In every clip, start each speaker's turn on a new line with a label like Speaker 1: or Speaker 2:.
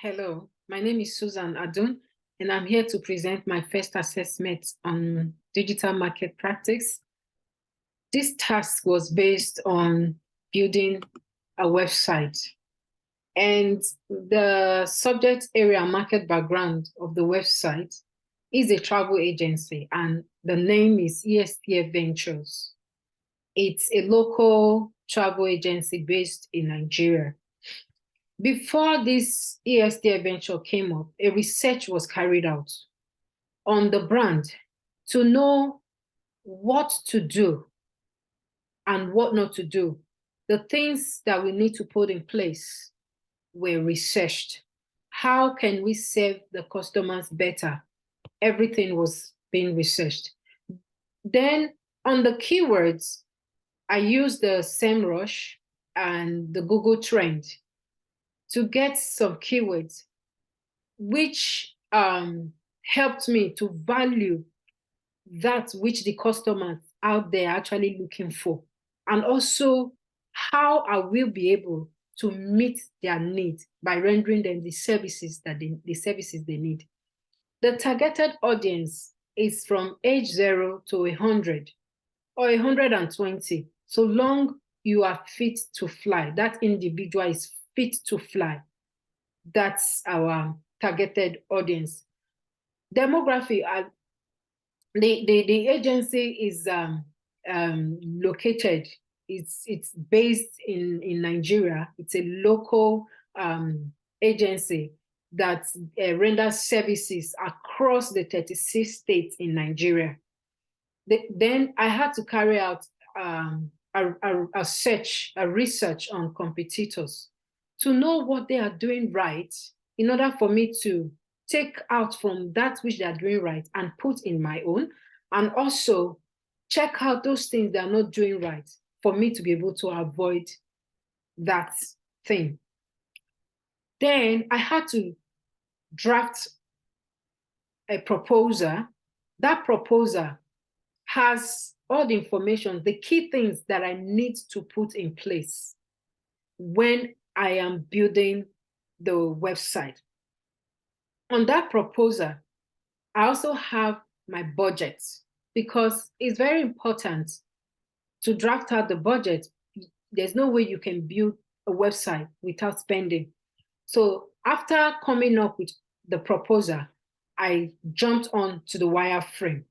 Speaker 1: Hello, my name is Susan Adun, and I'm here to present my first assessment on digital market practice. This task was based on building a website, and the subject area market background of the website is a travel agency, and the name is ESTA Ventures. It's a local travel agency based in Nigeria. Before this ESTA venture came up, a research was carried out on the brand to know what to do and what not to do. The things that we need to put in place were researched. How can we serve the customers better? Everything was being researched. Then on the keywords, I used the SEMrush and the Google Trend to get some keywords, which helped me to value that which the customers out there are actually looking for, and also how I will be able to meet their needs by rendering them the services that they need. The targeted audience is from age 0 to 100 or 120. So long you are fit to fly, that individual is fit to fly. That's our targeted audience. Demography, the agency is located, it's based in Nigeria. It's a local agency that renders services across the 36 states in Nigeria. Then I had to carry out a research on competitors to know what they are doing right in order for me to take out from that which they are doing right and put in my own, and also check out those things they are not doing right for me to be able to avoid that thing. Then I had to draft a proposal. That proposal has all the information, the key things that I need to put in place when I am building the website. On that proposal, I also have my budget, because it's very important to draft out the budget. There's no way you can build a website without spending. So after coming up with the proposal, I jumped on to the wireframe.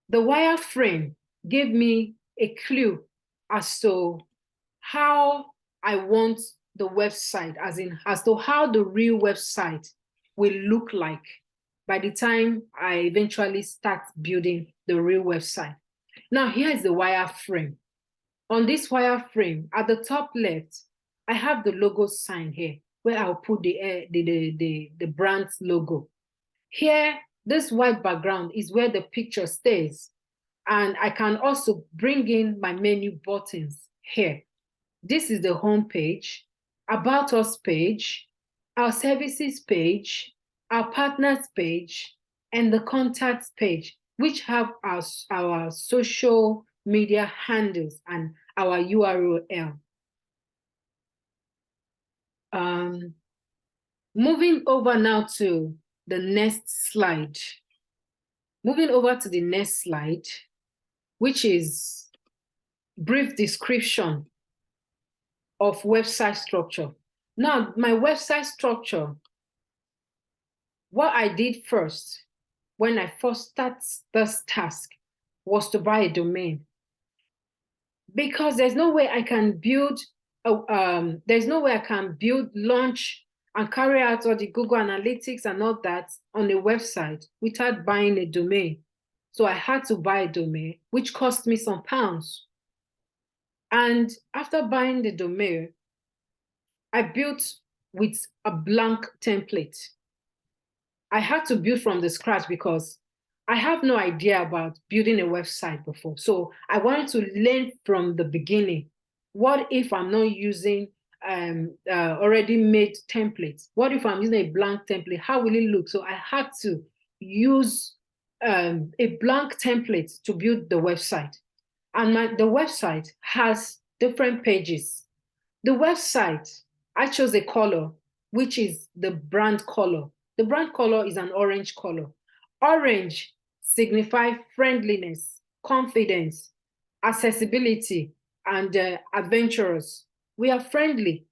Speaker 1: The wireframe gave me a clue as to how I want the website, as to how the real website will look like by the time I eventually start building the real website. Now, here is the wireframe. On this wireframe, at the top left, I have the logo sign here, where I'll put the brand's logo. Here, this white background is where the picture stays. And I can also bring in my menu buttons here. This is the home page, About Us page, our services page, our partners page, and the contacts page, which have our social media handles and our URL. Moving over now to the next slide. Moving over to the next slide, which is brief description of website structure. Now, my website structure, what I did first when I first started this task was to buy a domain, because there's no way I can build, launch, and carry out all the Google Analytics and all that on a website without buying a domain. So I had to buy a domain, which cost me some pounds. And after buying the domain, I built with a blank template. I had to build from the scratch because I have no idea about building a website before. So I wanted to learn from the beginning. What if I'm not using already made templates? What if I'm using a blank template? How will it look? So I had to use a blank template to build the website. And the website has different pages. The website, I chose a color which is the brand color. The brand color is an orange color. Orange signifies friendliness, confidence, accessibility, and adventurous. We are friendly.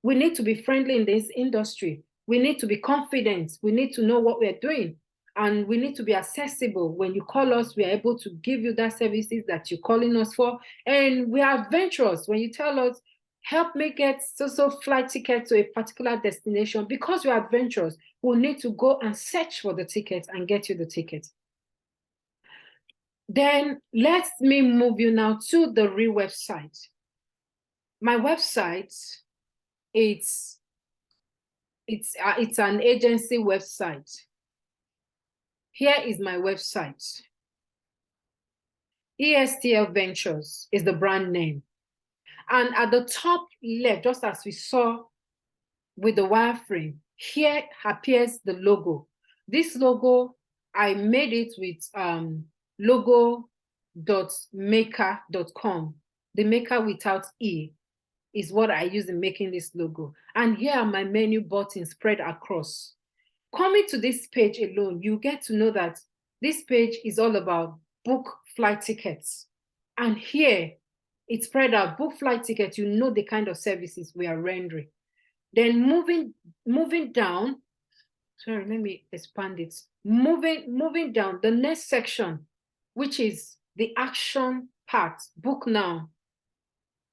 Speaker 1: We need to be friendly in this industry. We need to be confident. We need to know what we're doing. And we need to be accessible. When you call us, we are able to give you that services that you're calling us for. And we are adventurous. When you tell us, help me get so flight ticket to a particular destination, because we're adventurous, we'll need to go and search for the ticket and get you the ticket. Then let me move you now to the real website. My website, it's an agency website. Here is my website. ESTL Ventures is the brand name. And at the top left, just as we saw with the wireframe, here appears the logo. This logo, I made it with logo.maker.com. The maker without E is what I use in making this logo. And here are my menu buttons spread across. Coming to this page alone, you get to know that this page is all about book flight tickets. And here, it's spread out, book flight tickets, you know the kind of services we are rendering. Then moving down, sorry, let me expand it. Moving down, the next section, which is the action part, book now.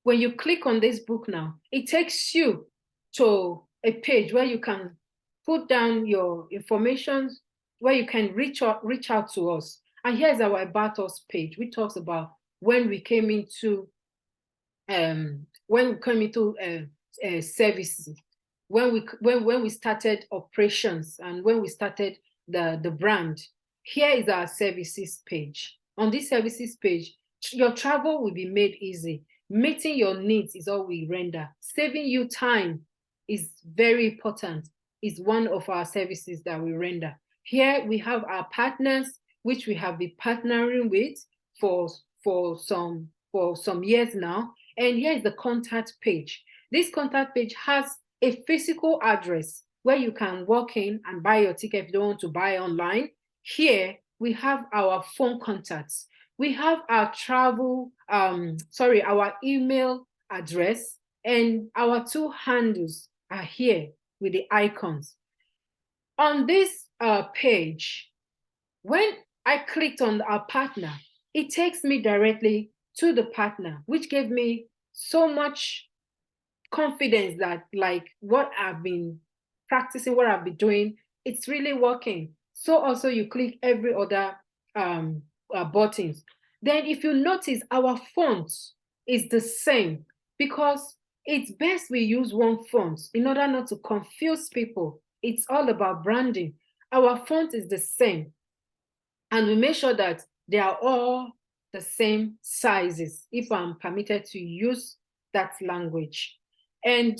Speaker 1: When you click on this book now, it takes you to a page where you can put down your information, where you can reach out to us. And here's our About Us page, which talks about when we came into services, when we started operations, and when we started the brand. Here is our services page. On this services page, your travel will be made easy. Meeting your needs is all we render. Saving you time is very important. Is one of our services that we render. Here we have our partners, which we have been partnering with for some years now. And here is the contact page. This contact page has a physical address where you can walk in and buy your ticket if you don't want to buy online. Here we have our phone contacts. We have our our email address, and our two handles are here with the icons. On this page, when I clicked on our partner, it takes me directly to the partner, which gave me so much confidence that like what I've been practicing, what I've been doing, it's really working. So also you click every other buttons. Then if you notice, our font is the same, because it's best we use one font in order not to confuse people. It's all about branding. Our font is the same, and we make sure that they are all the same sizes, if I'm permitted to use that language. And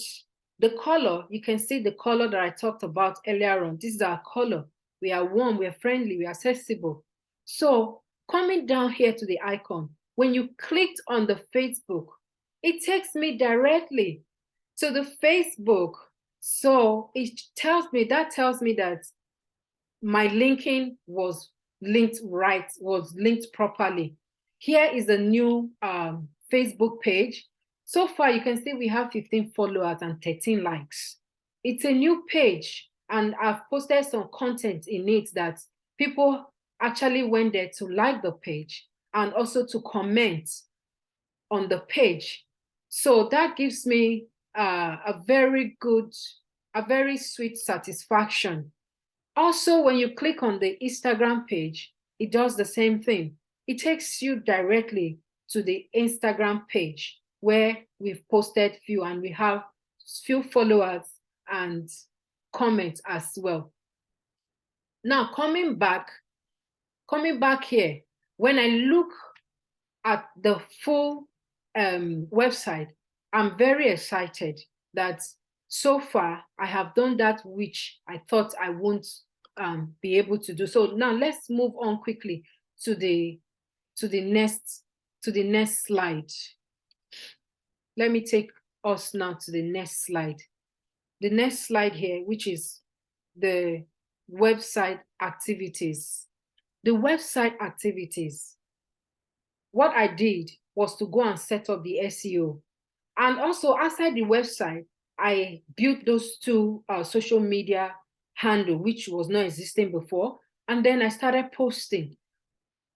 Speaker 1: the color, you can see the color that I talked about earlier on. This is our color. We are warm, we are friendly, we are accessible. So coming down here to the icon, when you clicked on the Facebook, it takes me directly to the Facebook. So it tells me that my linking was linked right, was linked properly. Here is the new Facebook page. So far, you can see we have 15 followers and 13 likes. It's a new page, and I've posted some content in it that people actually went there to like the page and also to comment on the page. So that gives me a very sweet satisfaction. Also, when you click on the Instagram page, it does the same thing. It takes you directly to the Instagram page where we've posted few, and we have few followers and comments as well. Now, coming back here, when I look at the full website, I'm very excited that so far I have done that which I thought I won't be able to do. So now let's move on quickly to the next slide. Let me take us now to the next slide. the next slide here, which is the website activities. The website activities, what I did was to go and set up the SEO. And also outside the website, I built those two social media handle, which was not existing before. And then I started posting.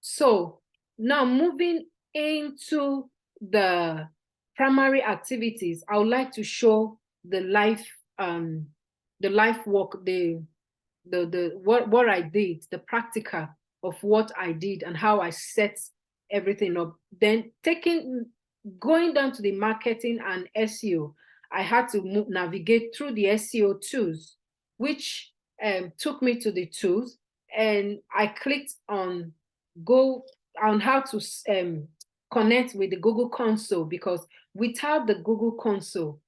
Speaker 1: So now moving into the primary activities, I would like to show the life work, what I did, the practical of what I did and how I set everything up. Then going down to the marketing and SEO, I had to navigate through the SEO tools, which took me to the tools, and I clicked on how to connect with the Google console, because without the Google console,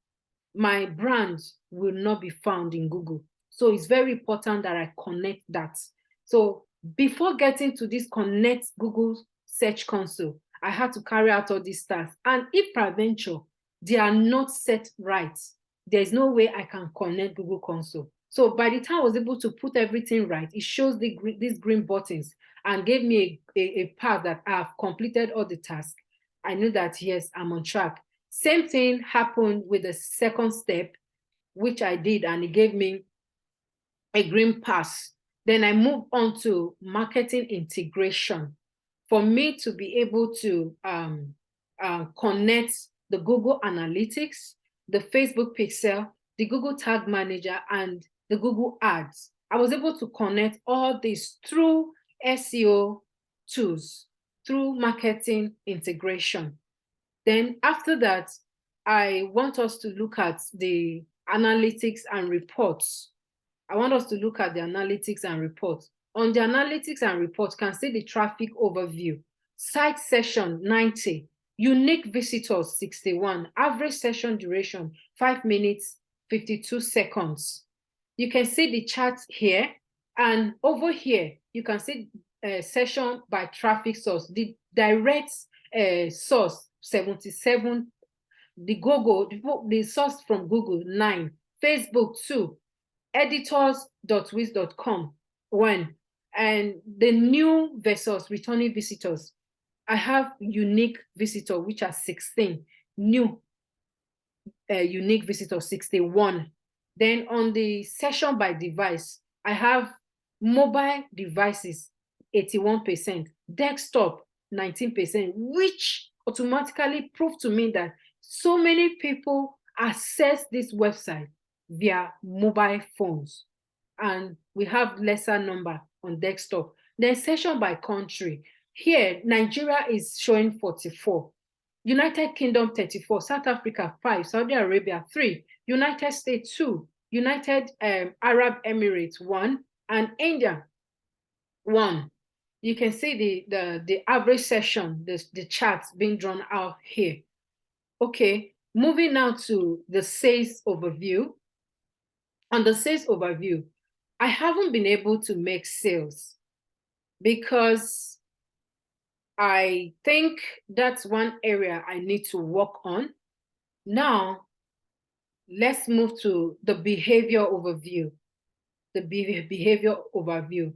Speaker 1: my brand will not be found in Google. So it's very important that I connect that. So before getting to this connect Google Search Console, I had to carry out all these tasks. And if peradventure they are not set right, there's no way I can connect Google Console. So by the time I was able to put everything right, it shows these green buttons and gave me a path that I've completed all the tasks. I knew that, yes, I'm on track. Same thing happened with the second step, which I did, and it gave me a green pass. Then I moved on to marketing integration for me to be able to connect the Google Analytics, the Facebook Pixel, the Google Tag Manager, and the Google Ads. I was able to connect all this through SEO tools, through marketing integration. Then after that, I want us to look at the analytics and reports. I want us to look at the analytics and reports. On the analytics and reports, you can see the traffic overview. Site session 90, unique visitors 61, average session duration 5 minutes 52 seconds. You can see the chart here, and over here you can see session by traffic source. The direct source 77, the source from Google 9, Facebook 2, editors.wiz.com 1, and the new versus returning visitors. I have unique visitor, which are 16, new unique visitor 61. Then on the session by device, I have mobile devices 81%, desktop 19%, which automatically proved to me that so many people access this website via mobile phones, and we have lesser number on desktop. Then session by country. Here, Nigeria is showing 44, United Kingdom 34, South Africa 5, Saudi Arabia 3, United States 2, United Arab Emirates 1, and India 1. You can see the average session, the charts being drawn out here. Okay, moving now to the sales overview. On the sales overview, I haven't been able to make sales because I think that's one area I need to work on. Now, let's move to the behavior overview. The behavior overview.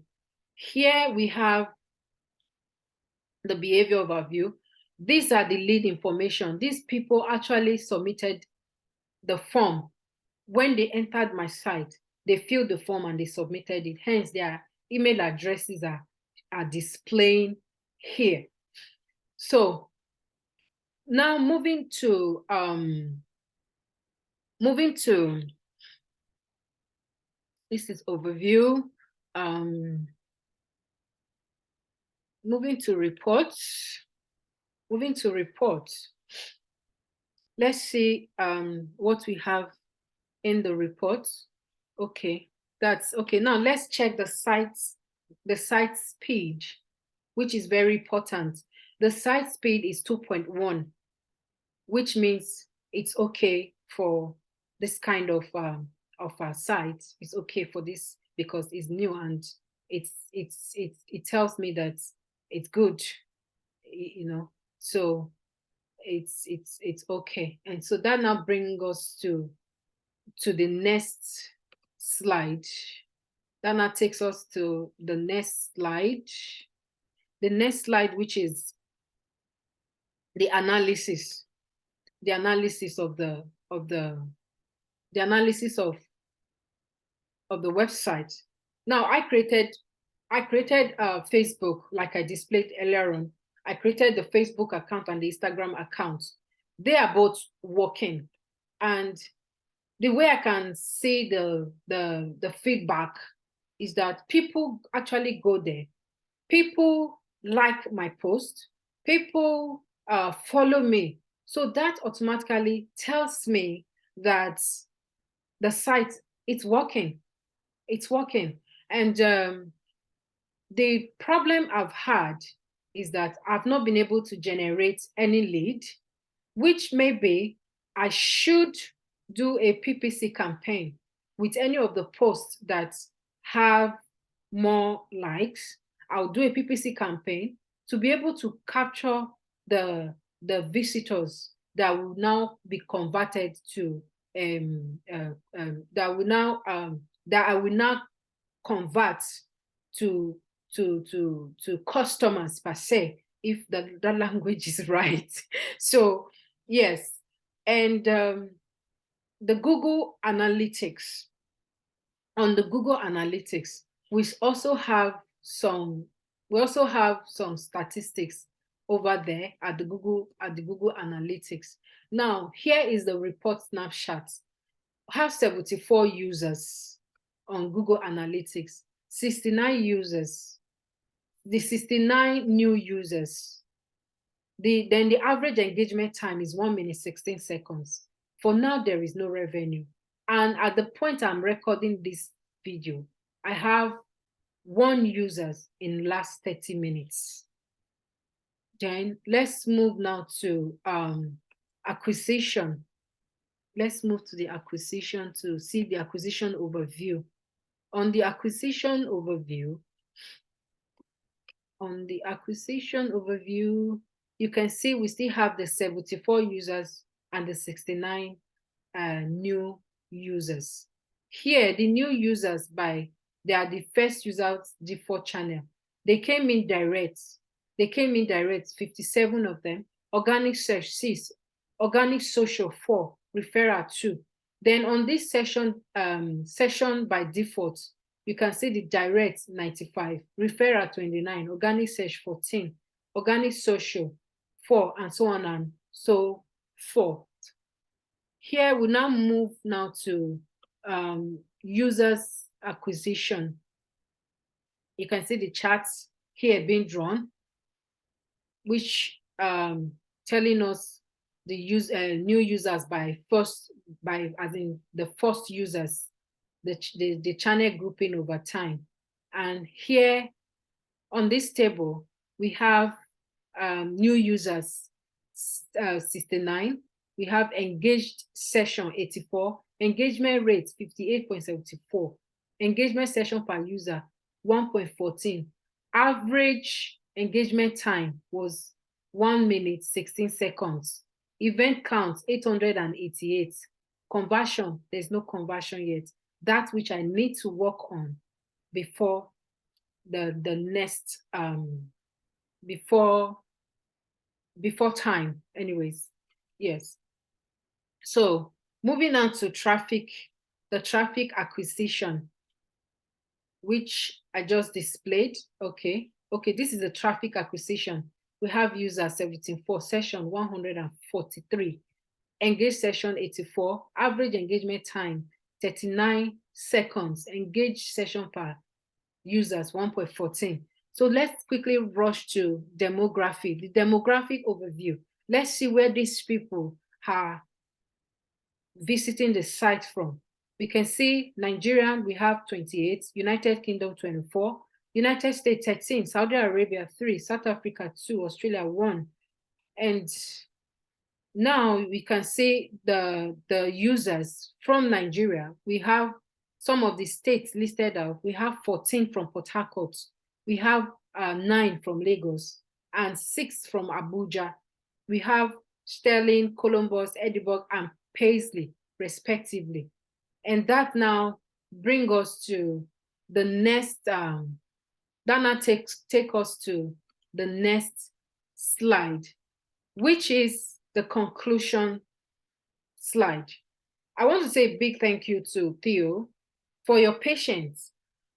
Speaker 1: Here we have the behavior overview. These are the lead information. These people actually submitted the form. When they entered my site, they filled the form and they submitted it. Hence, their email addresses are displaying here. So now moving to this is overview. Moving to reports. Let's see what we have in the report. Okay, that's okay. Now let's check the site speed, which is very important. The site speed is 2.1, which means it's okay for this kind of a site. It's okay for this because it's new and it tells me that it's good, you know. So it's okay. And so that now brings us to to the next slide. That now takes us to the next slide. The next slide, which is the analysis of the analysis of the website. Now I created Facebook, like I displayed earlier on. I created the Facebook account and the Instagram account. They are both working, and the way I can see the feedback is that people actually go there. People like my post. People follow me. So that automatically tells me that the site, it's working. It's working. And the problem I've had is that I've not been able to generate any lead, which maybe I should do a PPC campaign with any of the posts that have more likes. I'll do a PPC campaign to be able to capture the visitors that will now be converted to that I will now convert to customers per se, if the language is right. So yes, and the Google Analytics. On the Google Analytics, we also have some statistics over there at the Google Analytics. Now, here is the report snapshot. I have 74 users on Google Analytics, 69 users, the 69 new users. Then the average engagement time is 1 minute 16 seconds. For now, there is no revenue. And at the point I'm recording this video, I have 1 user in last 30 minutes. Then let's move now to acquisition. Let's move to the acquisition to see the acquisition overview. On the acquisition overview, you can see we still have the 74 users and the 69 new users. Here, the new users, they are the first users default channel. They came in direct. 57 of them. Organic search 6, organic social 4, referral 2. Then on this session by default, you can see the direct 95, referral 29, organic search 14, organic social 4, and so on and so forth. Here we now move to users acquisition. You can see the charts here being drawn, which telling us the new users as in the first users, the channel grouping over time. And here on this table, we have new users 69. We have engaged session 84, engagement rate 58.74, engagement session per user 1.14. Average engagement time was 1 minute 16 seconds. Event count 888. Conversion, there's no conversion yet. That which I need to work on before the next before time. Anyways, yes. So moving on to traffic, the traffic acquisition, which I just displayed. Okay, this is the traffic acquisition. We have user 74, session 143, engaged session 84, average engagement time 39 seconds, engaged session per users 1.14. So let's quickly rush to demographic, the demographic overview. Let's see where these people are visiting the site from. We can see Nigeria, we have 28, United Kingdom 24, United States 13, Saudi Arabia 3, South Africa 2, Australia 1. And now we can see the users from Nigeria. We have some of the states listed out. We have 14 from Port Harcourt. We have 9 from Lagos and 6 from Abuja. We have Stirling, Columbus, Edinburgh, and Paisley, respectively. And that now bring us to the next, that now take us to the next slide, which is the conclusion slide. I want to say a big thank you to Theo for your patience,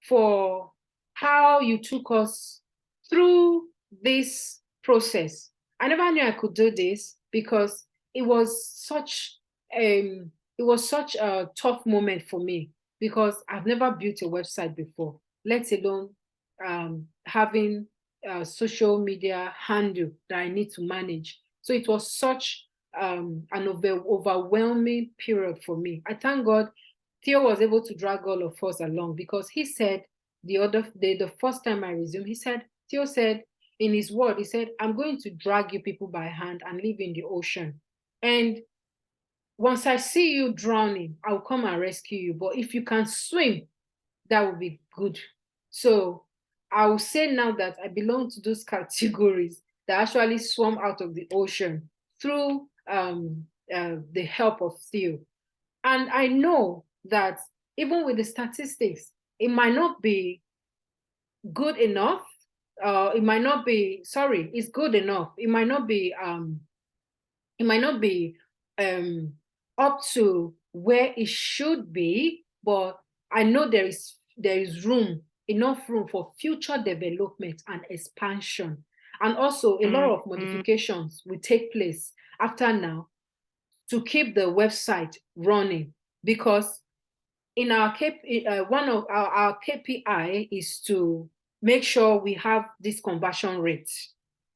Speaker 1: for how you took us through this process. I never knew I could do this because it was such a tough moment for me, because I've never built a website before, let alone having a social media handle that I need to manage. So it was such an overwhelming period for me. I thank God Theo was able to drag all of us along, because he said the first time I resumed, Theo said in his word, he said, I'm going to drag you people by hand and leave in the ocean. And once I see you drowning, I'll come and rescue you. But if you can swim, that would be good. So I will say now that I belong to those categories that actually swam out of the ocean through the help of Theo. And I know that even with the statistics, it might not be good enough. It might not be, sorry, it's good enough. It might not be up to where it should be, but I know there is enough room for future development and expansion. And also a lot of modifications will take place after now to keep the website running, because in our one of our KPI is to make sure we have this conversion rate,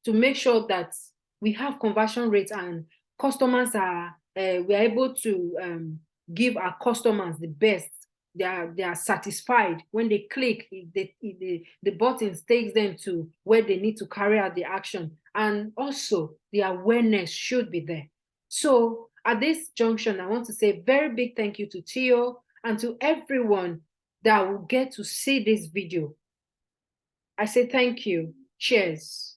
Speaker 1: to make sure that we have conversion rates and customers are we are able to give our customers the best. They are satisfied when they click. The button takes them to where they need to carry out the action, and also the awareness should be there. So at this junction, I want to say a very big thank you to Theo and to everyone that will get to see this video. I say thank you. Cheers.